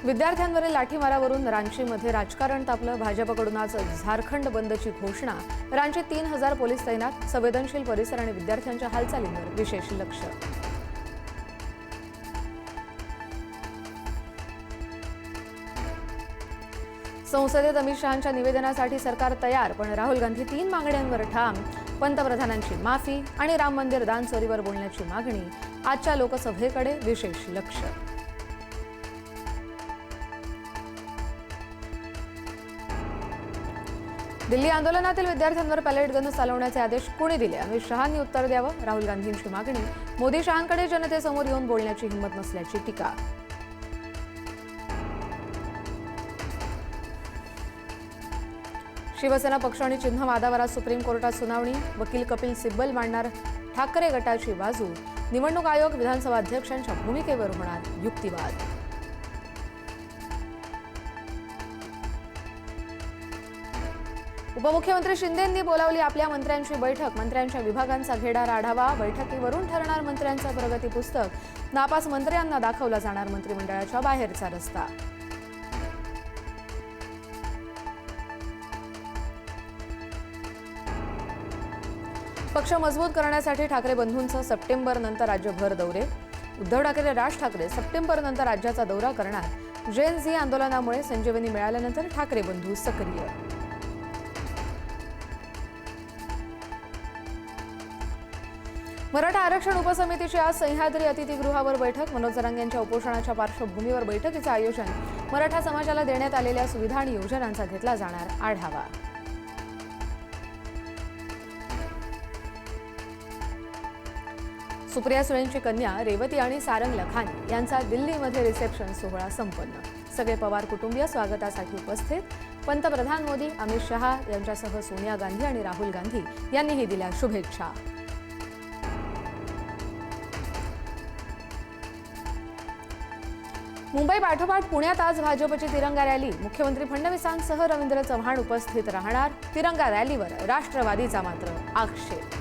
विद्यार्थ्यांवरील लाठीमारावरून रांचीमध्ये राजकारण तापलं। भाजपकडून आज झारखंड बंदची घोषणा। रांचीत 3000 पोलीस तैनात। संवेदनशील परिसर आणि विद्यार्थ्यांच्या हालचालींवर विशेष लक्ष। संसदेत अमित शहांच्या निवेदनासाठी सरकार तयार, पण राहुल गांधी 3 मागण्यांवर ठाम। पंतप्रधानांची माफी आणि राम मंदिर दान चोरीवर बोलण्याची मागणी। आजच्या लोकसभेकडे विशेष लक्ष। दिल्ली आंदोलनातील विद्यार्थ्यांवर पॅलेट गन चालवण्याचे आदेश कोणी दिले? अमित शहांनी उत्तर द्यावं। राहुल गांधींची मागणी। मोदी शहांकडे जनतेसमोर येऊन बोलण्याची हिंमत नसल्याची टीका। शिवसेना पक्ष आणि चिन्ह वादावर आज सुप्रीम कोर्टात सुनावणी। वकील कपिल सिब्बल मांडणार ठाकरे गटाची बाजू। निवडणूक आयोग विधानसभा अध्यक्षांच्या भूमिकेवर होणार युक्तिवाद। उपमुख्यमंत्री शिंदेंनी बोलावली आपल्या मंत्र्यांची बैठक। मंत्र्यांच्या विभागांचा घेणार आढावा। बैठकीवरून ठरणार मंत्र्यांचं प्रगती पुस्तक। नापास मंत्र्यांना दाखवला जाणार मंत्रिमंडळाच्या बाहेरचा रस्ता। पक्ष मजबूत करण्यासाठी ठाकरे बंधूंचं सप्टेंबर नंतर राज्यभर दौरे। उद्धव ठाकरे राज ठाकरे सप्टेंबर नंतर राज्याचा दौरा करणार। जेन झी आंदोलनामुळे संजीवनी मिळाल्यानंतर ठाकरे बंधू सक्रिय। मराठा आरक्षण उपसमितीची आज सह्याद्री अतिथीगृहावर बैठक। मनोज जरांगे यांच्या उपोषणाच्या पार्श्वभूमीवर बैठकीचं आयोजन। मराठा समाजाला देण्यात आलेल्या सुविधा आणि योजनांचा घेतला जाणार आढावा। सुप्रिया सुळेंची कन्या रेवती आणि सारंग लखानी यांचा दिल्लीमध्ये रिसेप्शन सोहळा संपन्न। सगळे पवार कुटुंबीय स्वागतासाठी उपस्थित। पंतप्रधान मोदी, अमित शहा यांच्यासह सोनिया गांधी आणि राहुल गांधी यांनीही दिल्या शुभेच्छा। मुंबई पाठोपाठ पुण्यात आज भाजपची तिरंगा रॅली। मुख्यमंत्री फडणवीसांसह रवींद्र चव्हाण उपस्थित राहणार। तिरंगा रॅलीवर राष्ट्रवादीचा मात्र आक्षेप।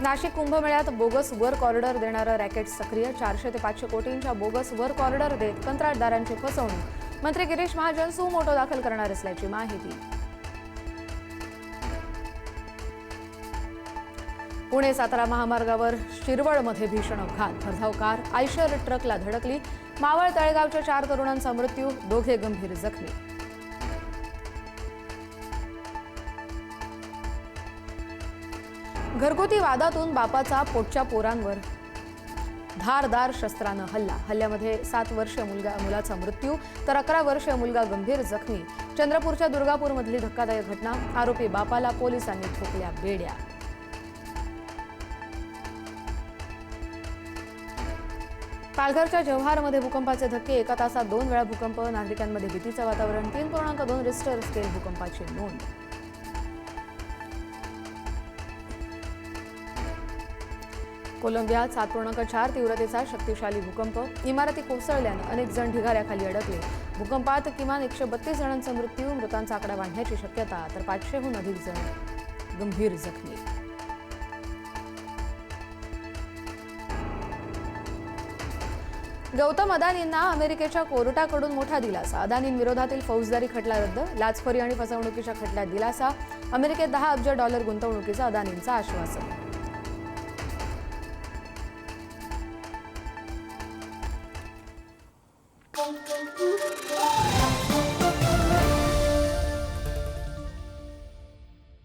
नाशिक कुंभमेळ्यात बोगस वर्क ऑर्डर देणारं रॅकेट सक्रिय। 400 ते 500 कोटींच्या बोगस वर्क ऑर्डर देत कंत्राटदारांची फसवणूक। मंत्री गिरीश महाजन सुमोटो दाखल करणार असल्याची माहिती। पुणे सातारा महामार्गावर शिरवळमध्ये भीषण अपघात। भरधाव कार आयशर ट्रकला धडकली। मावळ तळेगावच्या 4 तरुणांचा मृत्यू, दोघे गंभीर जखमी। घरगुती वादातून बापाचा पोटच्या पोरांवर धारदार शस्त्रानं हल्ला। हल्ल्यामध्ये 7 वर्षीय मुलाचा मृत्यू तर 11 वर्षीय मुलगा गंभीर जखमी। चंद्रपूरच्या दुर्गापूरमधली धक्कादायक घटना। आरोपी बापाला पोलिसांनी ठोकल्या बेड्या। पालघरच्या जव्हारमध्ये भूकंपाचे धक्के। एका तासात 2 वेळा भूकंप। नागरिकांमध्ये भीतीचं वातावरण। 3.2 रिश्टर स्केल भूकंपाची नोंद। कोलंबियात 7.4 तीव्रतेचा शक्तिशाली भूकंप। इमारती कोसळल्यानं अनेक जण ढिगाऱ्याखाली अडकले। भूकंपात किमान 132 जणांचा मृत्यू। मृतांचा आकडा वाढण्याची शक्यता, तर 500हून अधिक जण गंभीर जखमी। गौतम अदानींना अमेरिकेच्या कोर्टाकडून मोठा दिलासा। अदानींविरोधातील फौजदारी खटला रद्द। लाचखोरी आणि फसवणुकीच्या खटल्यात दिलासा। अमेरिकेत $10 अब्ज गुंतवणुकीचं अदानींचं आश्वासन।